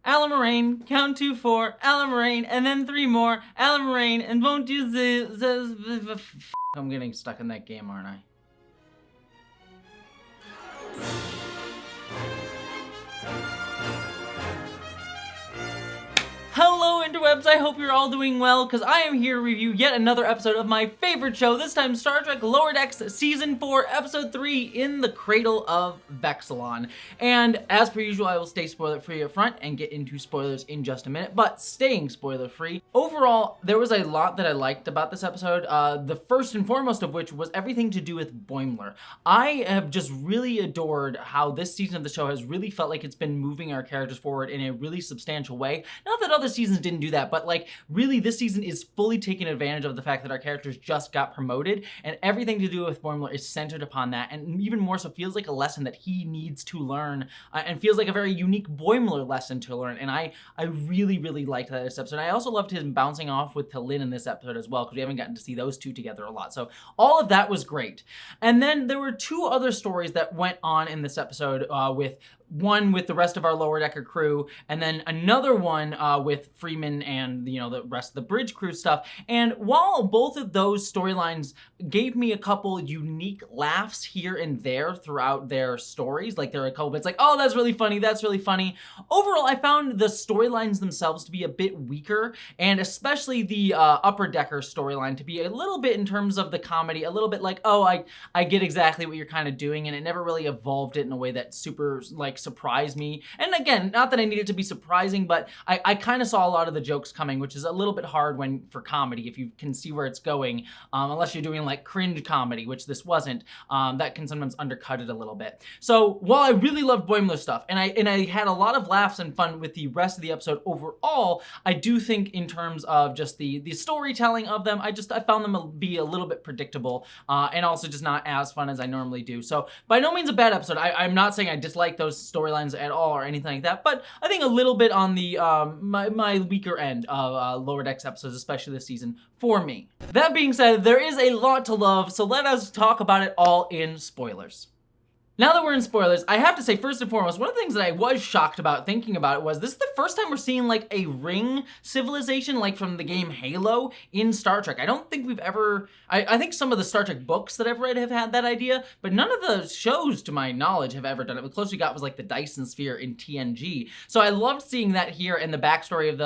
Alamarain, count 2, 4, Alamarain, and then 3 more, Alamarain, and won't you I'm getting stuck in that game, aren't I? Hello interwebs, I hope you're all doing well, because I am here to review yet another episode of my favorite show, this time Star Trek Lower Decks Season 4, Episode 3, In the Cradle of Vexilon. And as per usual, I will stay spoiler-free up front and get into spoilers in just a minute, but staying spoiler-free. Overall, there was a lot that I liked about this episode, the first and foremost of which was everything to do with Boimler. I have just really adored how this season of the show has really felt like it's been moving our characters forward in a really substantial way. Not that other seasons didn't do that, but like really this season is fully taking advantage of the fact that our characters just got promoted, and everything to do with Boimler is centered upon that, and even more so feels like a lesson that he needs to learn, and feels like a very unique Boimler lesson to learn. And I really liked that this episode. I also loved him bouncing off with Lynn in this episode as well, because we haven't gotten to see those two together a lot. So all of that was great. And then there were two other stories that went on in this episode, with one with the rest of our Lower Decker crew, and then another one with Freeman and, you know, the rest of the bridge crew stuff. And while both of those storylines gave me a couple unique laughs here and there throughout their stories, like there were a couple bits like, oh, that's really funny, overall I found the storylines themselves to be a bit weaker, and especially the Upper Decker storyline to be a little bit, in terms of the comedy, a little bit like, oh, I get exactly what you're kind of doing, and it never really evolved it in a way that super, like, surprised me. And again, not that I need it to be surprising, but I kind of saw a lot of the jokes coming, which is a little bit hard for comedy, if you can see where it's going, unless you're doing like cringe comedy, which this wasn't. That can sometimes undercut it a little bit. So while I really loved Boimler stuff, and I had a lot of laughs and fun with the rest of the episode overall, I do think in terms of just the storytelling of them, I found them to be a little bit predictable, and also just not as fun as I normally do. So by no means a bad episode. I'm not saying I dislike those storylines at all or anything like that, but I think a little bit on the my weaker end of Lower Decks episodes, especially this season, for me. That being said, there is a lot to love, so let us talk about it all in spoilers. Now that we're in spoilers, I have to say, first and foremost, one of the things that I was shocked about thinking about it was this is the first time we're seeing like a ring civilization, like from the game Halo, in Star Trek. I don't think we've ever, I think some of the Star Trek books that I've read have had that idea, but none of the shows, to my knowledge, have ever done it. The closest we got was like the Dyson Sphere in TNG. So I loved seeing that here, and the backstory of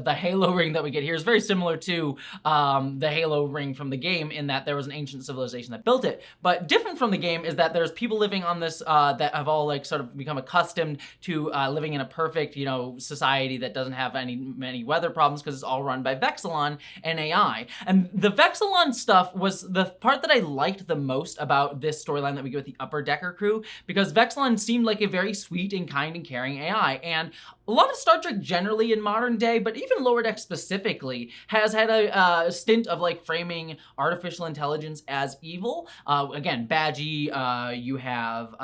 the Halo ring that we get here is very similar to the Halo ring from the game, in that there was an ancient civilization that built it. But different from the game is that there's people living on this that have all like sort of become accustomed to living in a perfect, you know, society that doesn't have many weather problems, because it's all run by Vexilon and AI. And the Vexilon stuff was the part that I liked the most about this storyline that we get with the Upper Decker crew, because Vexilon seemed like a very sweet and kind and caring AI, and a lot of Star Trek generally in modern day, but even Lower Decks specifically, has had a stint of like framing artificial intelligence as evil. Again, Badgie, you have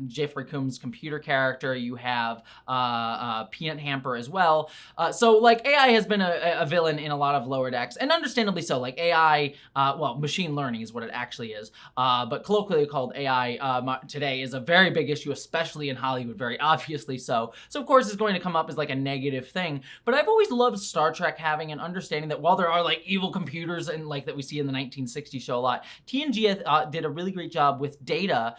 Jeffrey Combs' computer character, you have Peanut Hamper as well. So like AI has been a villain in a lot of Lower Decks, and understandably so. Like AI, well, machine learning is what it actually is, but colloquially called AI today is a very big issue, especially in Hollywood, very obviously so. So of course it's going to come up as like a negative thing, but I've always loved Star Trek having an understanding that while there are like evil computers and like that we see in the 1960s show a lot, TNG did a really great job with Data,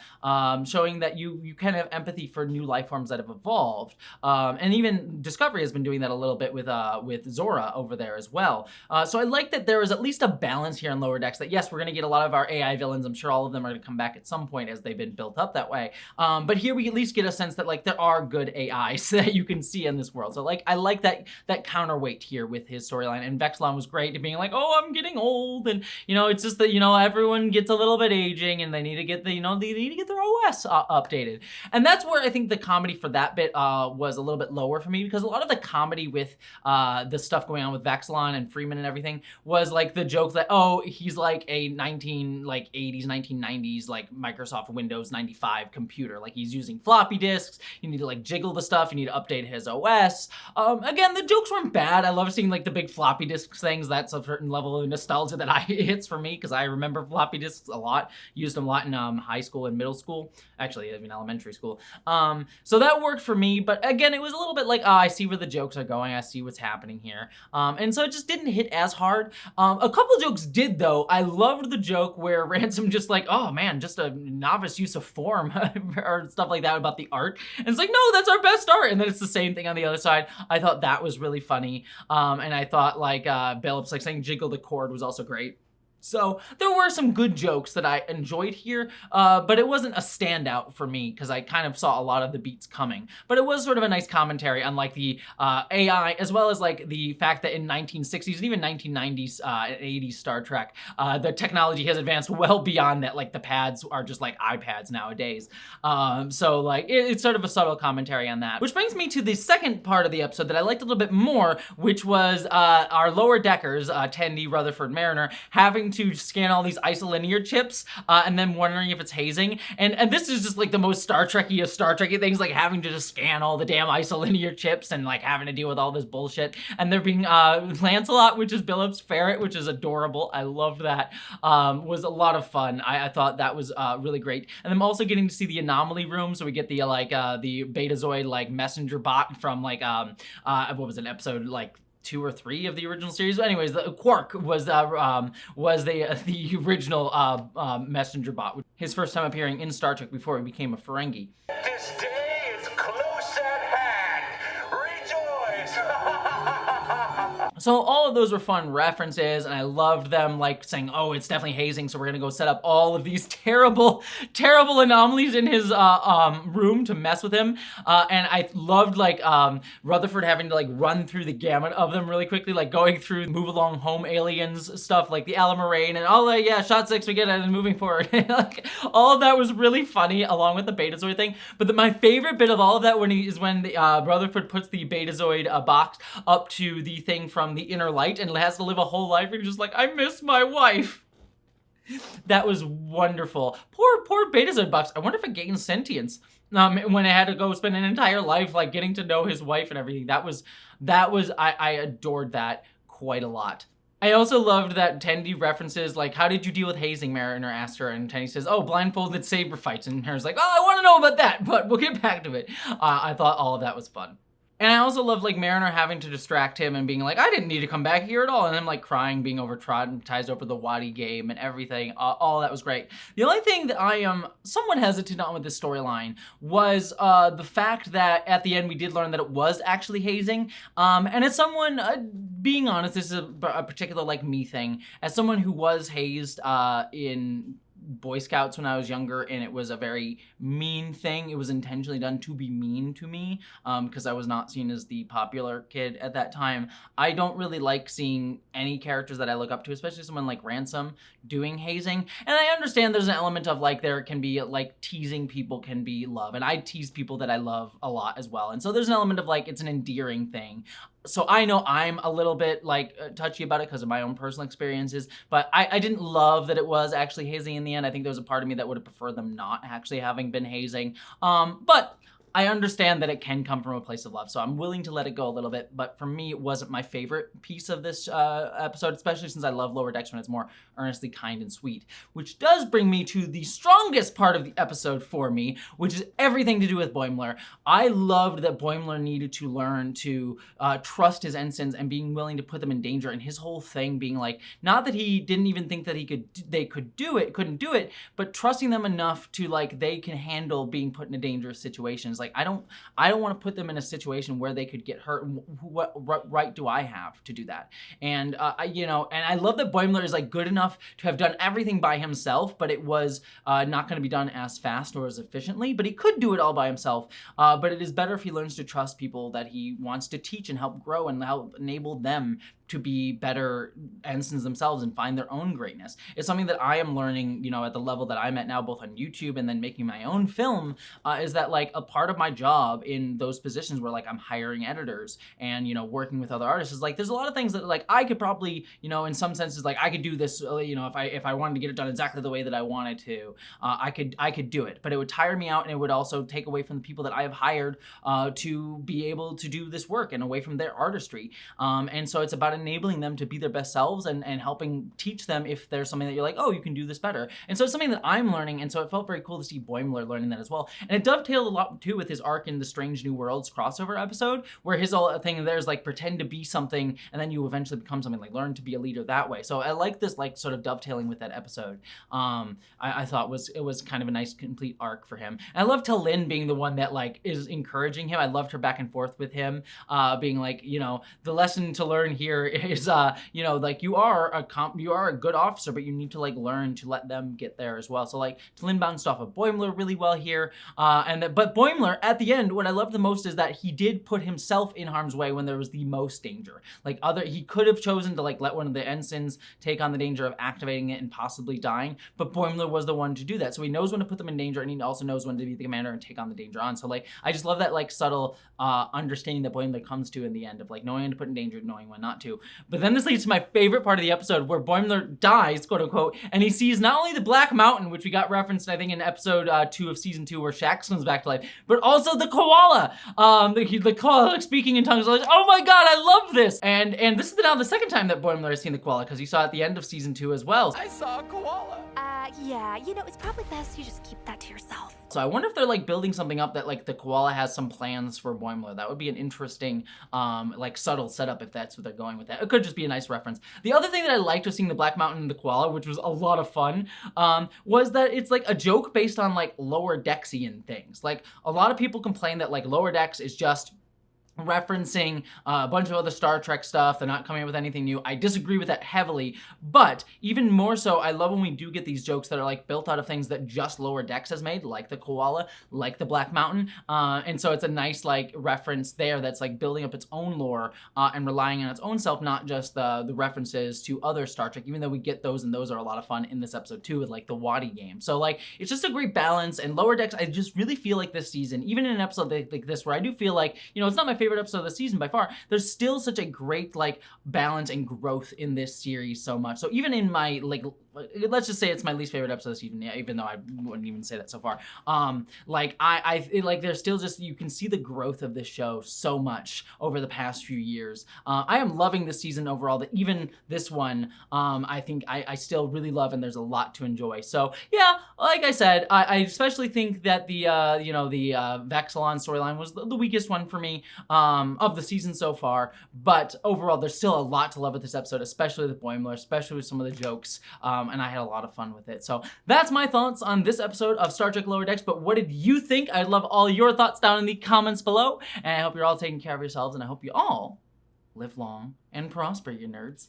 showing that you can have empathy for new life forms that have evolved, and even Discovery has been doing that a little bit with Zora over there as well. So I like that there is at least a balance here in Lower Decks, that yes, we're going to get a lot of our AI villains. I'm sure all of them are going to come back at some point as they've been built up that way, but here we at least get a sense that like there are good AIs that you can see in this world. So like I like that counterweight here with his storyline, and Vexilon was great at being like, oh, I'm getting old, and you know, it's just that, you know, everyone gets a little bit aging, and they need to get the, you know, they need to get their OS updated. And that's where I think the comedy for that bit was a little bit lower for me, because a lot of the comedy with the stuff going on with Vexilon and Freeman and everything was like the jokes that, oh, he's like a 1980s, 1990s like Microsoft Windows 95 computer, like he's using floppy disks, you need to like jiggle the stuff, you need to update his OS. Again, the jokes weren't bad. I love seeing like the big floppy disk things. That's a certain level of nostalgia that hits for me, because I remember floppy disks a lot, used them a lot in high school and middle school. Actually, I mean, elementary school. So that worked for me, but again, it was a little bit like, I see where the jokes are going, I see what's happening here. And so it just didn't hit as hard. A couple jokes did, though. I loved the joke where Ransom just like, oh man, just a novice use of form or stuff like that about the art. And it's like, no, that's our best art. And then it's the same thing on the other side. I thought that was really funny. And I thought like Billups like saying jiggle the cord was also great. So there were some good jokes that I enjoyed here, but it wasn't a standout for me because I kind of saw a lot of the beats coming. But it was sort of a nice commentary on like the AI, as well as like the fact that in 1960s and even 1990s and 80s Star Trek, the technology has advanced well beyond that. Like the pads are just like iPads nowadays. So like it's sort of a subtle commentary on that. Which brings me to the second part of the episode that I liked a little bit more, which was our lower deckers, Tendi, Rutherford, Mariner, having to scan all these isolinear chips and then wondering if it's hazing. And this is just like the most Star Trek-y of Star Trek-y things, like having to just scan all the damn isolinear chips and like having to deal with all this bullshit. And there being Lancelot, which is Billups' ferret, which is adorable. I loved that. Was a lot of fun. I thought that was really great. And I'm also getting to see the anomaly room, so we get the the Betazoid like messenger bot from like what was it, episode like 2 or 3 of the original series. But anyways, the Quark was the original messenger bot. His first time appearing in Star Trek before he became a Ferengi. This day is close at hand. Rejoice! So all of those were fun references, and I loved them like saying, oh, it's definitely hazing, so we're gonna go set up all of these terrible, terrible anomalies in his room to mess with him. And I loved like Rutherford having to like run through the gamut of them really quickly, like going through Move Along Home Aliens stuff, like the Alamarain and all that, yeah, shot 6, we get it, and moving forward. Like, all of that was really funny, along with the Betazoid thing. But my favorite bit of all of that is when the Rutherford puts the Betazoid box up to the thing from the inner light and has to live a whole life and just like, I miss my wife. That was wonderful. Poor Betazoid box. I wonder if it gains sentience when it had to go spend an entire life like getting to know his wife and everything. I adored that quite a lot. I also loved that Tendi references, like, how did you deal with hazing, Mariner asked her, and Tendi says, oh, blindfolded saber fights, and her's like, oh, I want to know about that, but we'll get back to it. I thought all of that was fun. And I also loved like Mariner having to distract him and being like, I didn't need to come back here at all. And him like crying, being traumatized over the Wadi game and everything. All that was great. The only thing that I am somewhat hesitant on with this storyline was the fact that at the end we did learn that it was actually hazing. And as someone, being honest, this is a particular like me thing. As someone who was hazed in Boy Scouts when I was younger, and it was a very mean thing. It was intentionally done to be mean to me because I was not seen as the popular kid at that time. I don't really like seeing any characters that I look up to, especially someone like Ransom, doing hazing. And I understand there's an element of like there can be like teasing people can be love, and I tease people that I love a lot as well. And so there's an element of like it's an endearing thing. So I know I'm a little bit like touchy about it because of my own personal experiences, but I didn't love that it was actually hazing in the end. I think there was a part of me that would have preferred them not actually having been hazing. But I understand that it can come from a place of love, so I'm willing to let it go a little bit, but for me, it wasn't my favorite piece of this episode, especially since I love Lower Decks when it's more earnestly kind and sweet, which does bring me to the strongest part of the episode for me, which is everything to do with Boimler. I loved that Boimler needed to learn to trust his ensigns and being willing to put them in danger, and his whole thing being like, not that he didn't even think that they couldn't do it, but trusting them enough to like, they can handle being put in a dangerous situation. Like, I don't want to put them in a situation where they could get hurt. What right do I have to do that? And and I love that Boimler is like good enough to have done everything by himself, but it was not going to be done as fast or as efficiently. But he could do it all by himself. But it is better if he learns to trust people that he wants to teach and help grow and help enable them to be better ensigns themselves and find their own greatness. It's something that I am learning, at the level that I'm at now, both on YouTube and then making my own film, is that like a part of of my job in those positions where like I'm hiring editors and, you know, working with other artists is like there's a lot of things that like I could probably, you know, in some senses like I could do this, you know, if I wanted to get it done exactly the way that I wanted to, I could do it, but it would tire me out and it would also take away from the people that I have hired to be able to do this work and away from their artistry. And so it's about enabling them to be their best selves and helping teach them if there's something that you're like, oh, you can do this better. And so it's something that I'm learning, and so it felt very cool to see Boimler learning that as well. And it dovetailed a lot too with his arc in the Strange New Worlds crossover episode, where his whole thing there's like pretend to be something and then you eventually become something, like learn to be a leader that way. So I like this like sort of dovetailing with that episode. I thought it was kind of a nice complete arc for him. And I love Talin being the one that like is encouraging him. I loved her back and forth with him, being like, you know, the lesson to learn here is, you know, like you are a good officer, but you need to like learn to let them get there as well. So like Talin bounced off of Boimler really well here, but Boimler at the end, what I loved the most is that he did put himself in harm's way when there was the most danger. Like he could have chosen to like let one of the ensigns take on the danger of activating it and possibly dying, but Boimler was the one to do that. So he knows when to put them in danger, and he also knows when to be the commander and take on the danger on. So like I just love that like subtle understanding that Boimler comes to in the end of like knowing when to put in danger, knowing when not to. But then this leads to my favorite part of the episode where Boimler dies, quote unquote, and he sees not only the Black Mountain, which we got referenced I think in episode 2 of season 2 where Shax comes back to life, but also the koala. The koala like, speaking in tongues, like, oh my god, I love this. And this is now the second time that Boimler has seen the koala, because he saw it at the end of season 2 as well. I saw a koala. Yeah, you know, it's probably best you just keep that to yourself. So I wonder if they're like building something up that like the koala has some plans for Boimler. That would be an interesting, like subtle setup if that's what they're going with that. It could just be a nice reference. The other thing that I liked was seeing the Black Mountain and the koala, which was a lot of fun, was that it's like a joke based on like Lower Decksian things. Like a lot of people complain that like Lower Decks is just referencing a bunch of other Star Trek stuff. They're not coming up with anything new. I disagree with that heavily, but even more so, I love when we do get these jokes that are like built out of things that just Lower Decks has made, like the koala, like the Black Mountain, and so it's a nice like reference there that's like building up its own lore and relying on its own self, not just the references to other Star Trek, even though we get those, and those are a lot of fun in this episode too, with like the Wadi game. So like it's just a great balance. And Lower Decks, I just really feel like this season, even in an episode like this, where I do feel like, you know, it's not my favorite episode of the season by far, there's still such a great like balance and growth in this series so much. So even in my like, let's just say it's my least favorite episode of the season, even though I wouldn't even say that so far. Like like there's still just, you can see the growth of this show so much over the past few years. I am loving this season overall, that even this one, I think I still really love, and there's a lot to enjoy. So yeah, like I said, I especially think that the, you know, the Vexilon storyline was the weakest one for me of the season so far, but overall there's still a lot to love with this episode, especially with Boimler, especially with some of the jokes, and I had a lot of fun with it. So that's my thoughts on this episode of Star Trek Lower Decks, but what did you think? I'd love all your thoughts down in the comments below, and I hope you're all taking care of yourselves, and I hope you all live long and prosper, you nerds.